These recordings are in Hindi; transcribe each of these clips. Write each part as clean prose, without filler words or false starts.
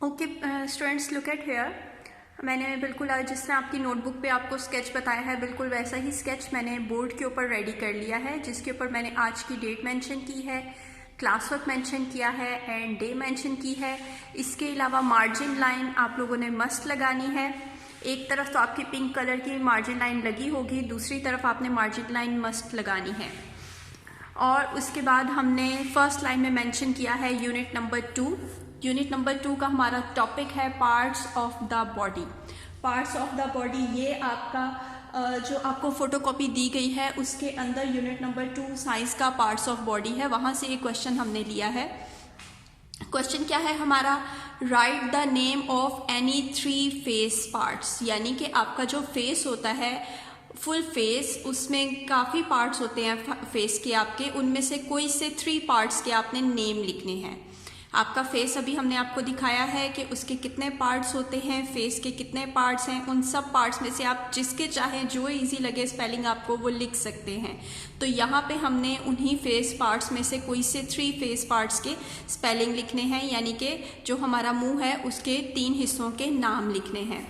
Okay students, look at here. मैंने बिल्कुल आज जिस तरह आपकी नोटबुक पे आपको स्केच बताया है, बिल्कुल वैसा ही स्केच मैंने बोर्ड के ऊपर रेडी कर लिया है, जिसके ऊपर मैंने आज की डेट मेंशन की है, क्लास वर्क मेंशन किया है एंड डे मेंशन की है। इसके अलावा मार्जिन लाइन आप लोगों ने मस्ट लगानी है। एक तरफ तो आपकी पिंक कलर की मार्जिन लाइन लगी होगी, दूसरी तरफ आपने मार्जिन लाइन मस्ट लगानी है। और उसके बाद हमने फर्स्ट लाइन में मेंशन किया है यूनिट नंबर 2। यूनिट नंबर 2 का हमारा टॉपिक है parts of the body. Parts of the body, ये आपका जो आपको फोटोकॉपी दी गई है उसके अंदर यूनिट नंबर 2 साइंस का पार्ट्स ऑफ बॉडी है, वहाँ से एक क्वेश्चन हमने लिया है। क्वेश्चन क्या है हमारा, right the name of any 3 face parts, यानी कि आपका जो फेस होता है फुल फेस, उसमें काफ़ी पार्ट्स होते हैं फेस के आपके, उनमें से कोई से 3 पार्ट्स के आपने नेम लिखने हैं। आपका फेस अभी हमने आपको दिखाया है कि उसके कितने पार्ट्स होते हैं, फेस के कितने पार्ट्स हैं, उन सब पार्ट्स में से आप जिसके चाहें जो इजी लगे स्पेलिंग आपको वो लिख सकते हैं। तो यहाँ पे हमने उन्हीं फेस पार्ट्स में से कोई से 3 फेस पार्ट्स के स्पेलिंग लिखने हैं, यानी कि जो हमारा मुंह है उसके 3 हिस्सों के नाम लिखने हैं।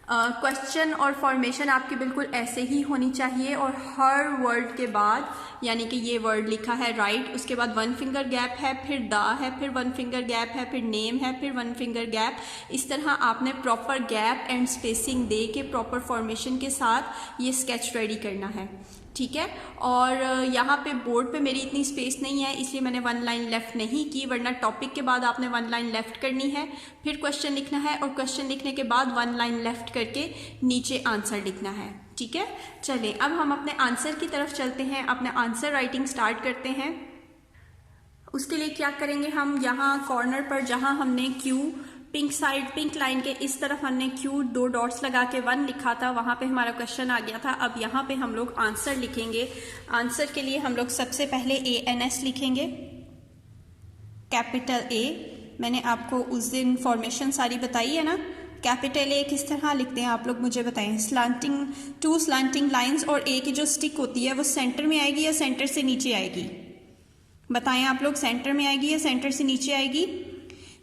क्वेश्चन और फॉर्मेशन आपकी बिल्कुल ऐसे ही होनी चाहिए, और हर वर्ड के बाद, यानी कि ये वर्ड लिखा है राइट, उसके बाद 1 फिंगर गैप है, फिर द है, फिर 1 फिंगर गैप है, फिर नेम है, फिर 1 फिंगर गैप। इस तरह आपने प्रॉपर गैप एंड स्पेसिंग दे के प्रॉपर फॉर्मेशन के साथ ये स्केच रेडी करना है, ठीक है। और यहाँ पे बोर्ड पे मेरी इतनी स्पेस नहीं है, इसलिए मैंने 1 लाइन लेफ्ट नहीं की, वरना टॉपिक के बाद आपने 1 लाइन लेफ्ट करनी है, फिर क्वेश्चन लिखना है, और क्वेश्चन लिखने के बाद 1 लाइन लेफ्ट करके नीचे आंसर लिखना है, ठीक है। चलिए अब हम अपने आंसर की तरफ चलते हैं, अपने आंसर राइटिंग स्टार्ट करते हैं। उसके लिए क्या करेंगे, हम यहाँ कॉर्नर पर जहाँ हमने Q pink side, pink line के इस तरफ हमने क्यू 2 डॉट्स लगा के 1 लिखा था, वहाँ पे हमारा क्वेश्चन आ गया था। अब यहाँ पे हम लोग आंसर लिखेंगे। आंसर के लिए हम लोग सबसे पहले ANS लिखेंगे, कैपिटल A। मैंने आपको उस दिन फॉर्मेशन सारी बताई है ना। कैपिटल A किस तरह लिखते हैं आप लोग मुझे बताएं। स्लांटिंग, 2 स्लांटिंग लाइंस, और A की जो स्टिक होती है वो सेंटर में आएगी या सेंटर से नीचे आएगी, बताएं आप लोग, सेंटर में आएगी या सेंटर से नीचे आएगी।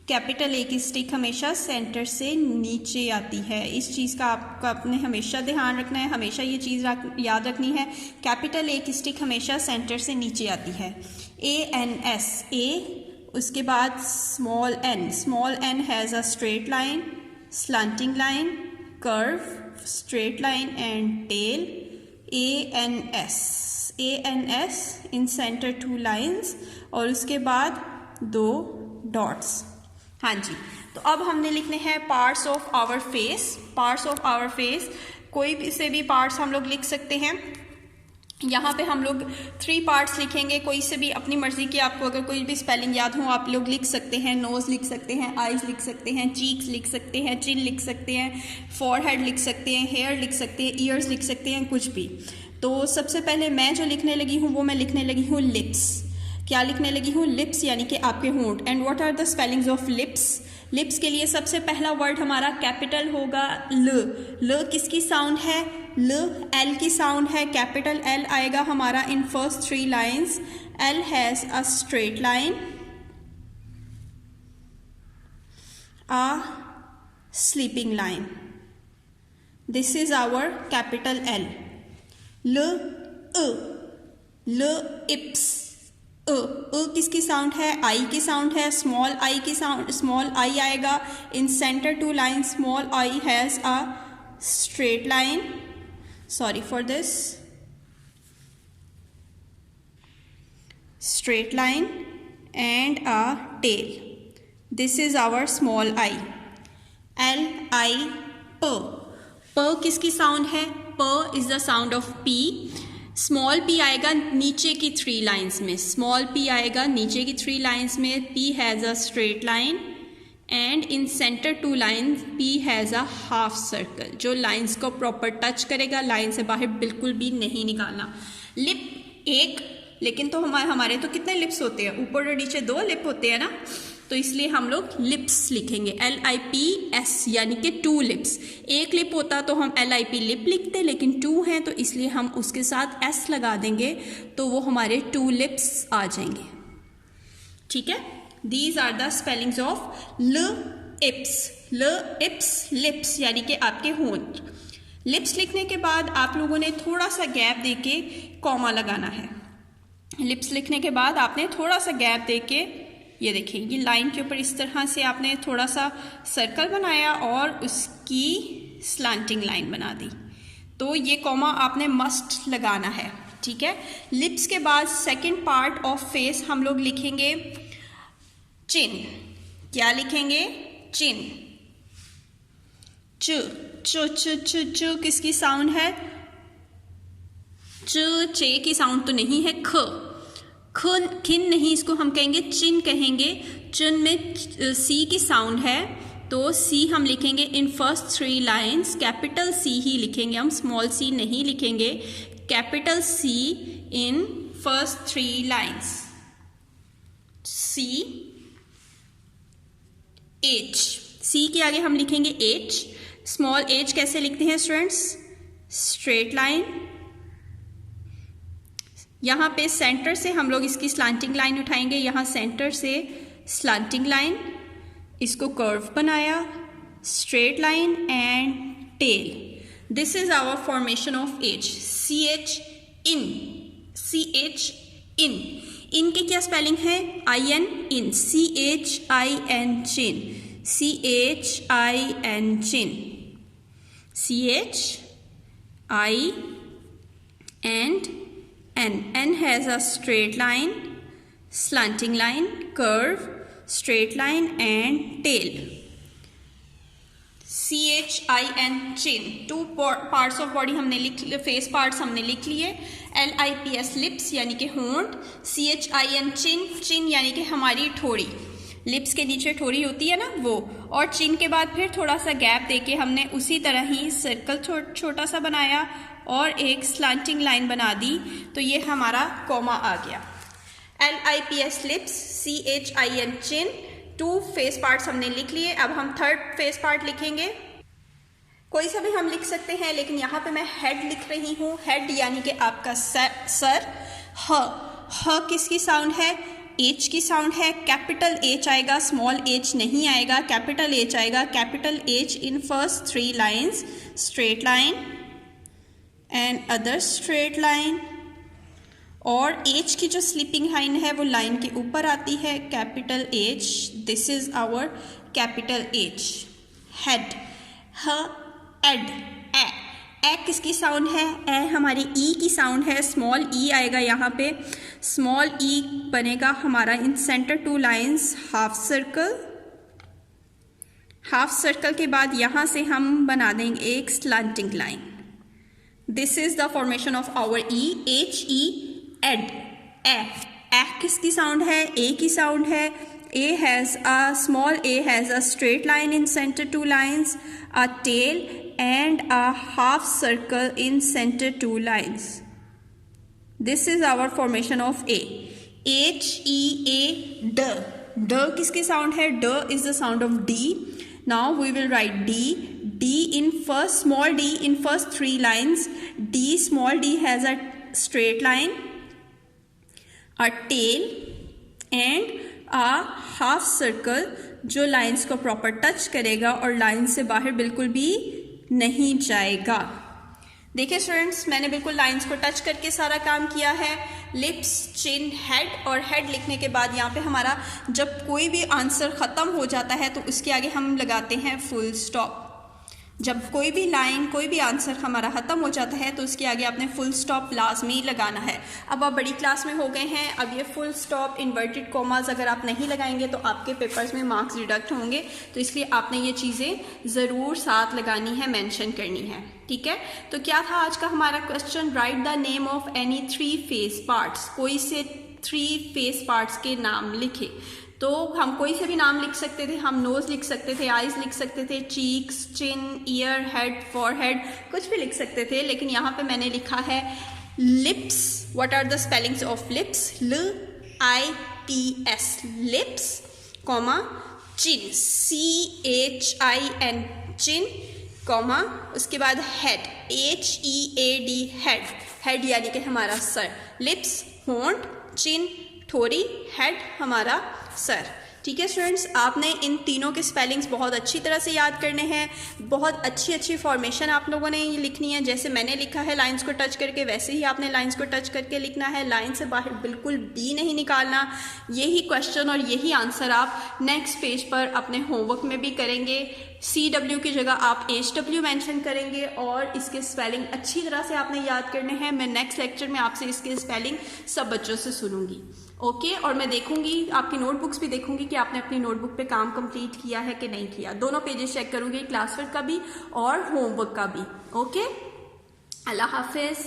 कैपिटल A की स्टिक हमेशा सेंटर से नीचे आती है, इस चीज़ का आपको अपने हमेशा ध्यान रखना है, हमेशा ये चीज़ याद रखनी है। कैपिटल A की स्टिक हमेशा सेंटर से नीचे आती है। ANS, A, उसके बाद small n, small n has a straight line, slanting line, curve, straight line and tail. ANS, ANS in centre 2 lines, और उसके बाद 2 डॉट्स। हाँ जी, तो अब हमने लिखने हैं parts of our face. Parts of our face, कोई भी से भी पार्ट्स हम लोग लिख सकते हैं। यहाँ पे हम लोग 3 पार्ट्स लिखेंगे, कोई से भी अपनी मर्जी की, आपको अगर कोई भी स्पेलिंग याद हो आप लोग लिख सकते हैं। नोज लिख सकते हैं, आईज लिख सकते हैं, चीक्स लिख सकते हैं, चिन लिख सकते हैं, फॉरहेड लिख सकते हैं, हेयर लिख सकते हैं, ईयर्स लिख सकते हैं, कुछ भी। तो सबसे पहले मैं जो लिखने लगी हूँ वो मैं लिखने लगी हूँ लिप्स। क्या लिखने लगी हूँ, लिप्स, यानी कि आपके होंठ। And what are the spellings of lips. Lips के लिए सबसे पहला वर्ड हमारा कैपिटल होगा ल। ल किसकी साउंड है, ल, एल की साउंड है। कैपिटल L आएगा हमारा in first 3 lines. L has a straight line, a sleeping line. This is our capital L। ल, ल, इप्स। किसकी साउंड है, आई की साउंड है। स्मॉल आई की साउंड, स्मॉल आई आएगा in centre 2 line. Small I has a straight line, sorry for this, straight line and a tail. This is our small I. L, I, P। प किसकी साउंड है, प is the sound of P। Small p आएगा नीचे की 3 लाइन्स में, स्मॉल p आएगा नीचे की 3 लाइन्स में। p has a straight line and in centre 2 lines p has a half circle, जो लाइन्स को प्रॉपर टच करेगा, लाइन से बाहर बिल्कुल भी नहीं निकालना। लिप एक, लेकिन तो हमारे तो कितने लिप्स होते हैं, ऊपर और नीचे 2 लिप होते हैं ना, तो इसलिए हम लोग लिप्स लिखेंगे, LIPS, यानी कि 2 लिप्स। एक लिप होता तो हम LIP लिप लिखते, लेकिन 2 हैं तो इसलिए हम उसके साथ S लगा देंगे, तो वो हमारे 2 लिप्स आ जाएंगे, ठीक है। These are the spellings of ल, इप्स, ल इप्स लिप्स यानी कि आपके होंठ। लिप्स लिखने के बाद आप लोगों ने थोड़ा सा गैप देके कॉमा लगाना है। लिप्स लिखने के बाद आपने थोड़ा सा गैप देके, ये देखिए ये लाइन के ऊपर इस तरह से आपने थोड़ा सा सर्कल बनाया और उसकी स्लांटिंग लाइन बना दी, तो ये कॉमा आपने मस्ट लगाना है, ठीक है। लिप्स के बाद सेकंड पार्ट ऑफ फेस हम लोग लिखेंगे चिन। क्या लिखेंगे? चिन। चु चु चु चु चु किसकी साउंड है? च चे की साउंड तो नहीं है। ख खन खिन नहीं, इसको हम कहेंगे चिन कहेंगे। चिन में सी की साउंड है, तो सी हम लिखेंगे in first 3 lines, capital C ही लिखेंगे हम, स्मॉल सी नहीं लिखेंगे। Capital C in first 3 lines. C H, C के आगे हम लिखेंगे एच। स्मॉल एच कैसे लिखते हैं स्टूडेंट्स? Straight line. यहाँ पे सेंटर से हम लोग इसकी स्लांटिंग लाइन उठाएंगे, यहाँ सेंटर से स्लांटिंग लाइन, इसको कर्व बनाया, straight line and tail. This is our formation of H. C H in, C H in. In के क्या स्पेलिंग है? I N in. C H I N chin, C H I N chin, C H I and N. N has a straight line, slanting line, curve, straight line and tail. CHIN chin. 2 parts of body हमने लिख लिए, face parts हमने लिख लिए। LIPS lips यानी कि होंठ। CHIN chin, chin यानी कि हमारी ठोड़ी, लिप्स के नीचे ठोड़ी होती है ना वो, और चिन के बाद फिर थोड़ा सा गैप देके हमने उसी तरह ही सर्कल छोटा सा बनाया और एक स्लांटिंग लाइन बना दी, तो ये हमारा कॉमा आ गया। LIPS लिप्स, CHIN चिन। 2 फेस पार्ट्स हमने लिख लिए। अब हम थर्ड फेस पार्ट लिखेंगे। कोई सा भी हम लिख सकते हैं, लेकिन यहाँ पे मैं हेड लिख रही हूँ। हेड यानी कि आपका सर। ह किसकी साउंड है? एच की साउंड है। कैपिटल एच आएगा, स्मॉल एच नहीं आएगा, कैपिटल एच आएगा। Capital H in first 3 lines, straight line and other straight line, और एच की जो स्लीपिंग लाइन है वो लाइन के ऊपर आती है। Capital H, this is our capital H. Head, ह एड, ए किसकी साउंड है? ए हमारी ई की साउंड है, स्मॉल ई आएगा यहाँ पे। स्मॉल ई बनेगा हमारा in centre 2 lines, half circle. Half circle के बाद यहाँ से हम बना देंगे एक slanting line. This is the formation of our e. H e एड, ए किसकी साउंड है? ए की साउंड है। A has a small a has a straight line in centre 2 lines, a tail and a half circle in center 2 lines. This is our formation of A. H E A D. D किसकी sound है? D is the sound of D. Now we will write D. D in first, small d in first 3 lines. D, small d has a straight line, a tail and a half circle जो लाइन्स को प्रॉपर टच करेगा और लाइन से बाहर बिल्कुल भी नहीं जाएगा। देखिए स्टूडेंट्स, मैंने बिल्कुल लाइंस को टच करके सारा काम किया है। लिप्स, चिन, हेड, और हेड लिखने के बाद यहाँ पे हमारा जब कोई भी आंसर ख़त्म हो जाता है तो उसके आगे हम लगाते हैं फुल स्टॉप। जब कोई भी लाइन, कोई भी आंसर हमारा ख़त्म हो जाता है तो उसके आगे आपने फुल स्टॉप लाजमी लगाना है। अब आप बड़ी क्लास में हो गए हैं, अब ये फुल स्टॉप, इन्वर्टेड कॉमास अगर आप नहीं लगाएंगे तो आपके पेपर्स में मार्क्स डिडक्ट होंगे, तो इसलिए आपने ये चीज़ें ज़रूर साथ लगानी है, मेंशन करनी है, ठीक है। तो क्या था आज का हमारा question? Right the name of any 3 face parts. कोई से 3 फेस पार्ट्स के नाम लिखे। तो हम कोई से भी नाम लिख सकते थे, हम नोज लिख सकते थे, आइज लिख सकते थे, चीक्स, चिन, ईयर, हेड, फॉरहेड, कुछ भी लिख सकते थे, लेकिन यहाँ पे मैंने लिखा है lips. What are the spellings of lips? LIPS lips, comma chin, CHIN chin, comma उसके बाद हेड, HEAD हेड, हेड यानी कि हमारा सर। लिप्स होंठ, चिन ठोड़ी, हेड हमारा सर। ठीक है स्टूडेंट्स, आपने इन तीनों के स्पेलिंग्स बहुत अच्छी तरह से याद करने हैं। बहुत अच्छी अच्छी फॉर्मेशन आप लोगों ने ये लिखनी है। जैसे मैंने लिखा है लाइंस को टच करके, वैसे ही आपने लाइंस को टच करके लिखना है। लाइन से बाहर बिल्कुल भी नहीं निकालना। यही क्वेश्चन और यही आंसर आप नेक्स्ट पेज पर अपने होमवर्क में भी करेंगे। CW की जगह आप HW मेंशन करेंगे और इसके स्पेलिंग अच्छी तरह से आपने याद करने हैं। मैं नेक्स्ट लेक्चर में आपसे इसके स्पेलिंग सब बच्चों से सुनूंगी। ओके, और मैं देखूंगी, आपकी नोटबुक्स भी देखूंगी कि आपने अपनी नोटबुक पे काम कंप्लीट किया है कि नहीं किया। दोनों पेजेस चेक करूंगी, क्लास वर्क का भी और होमवर्क का भी। ओके, अल्लाह हाफिज।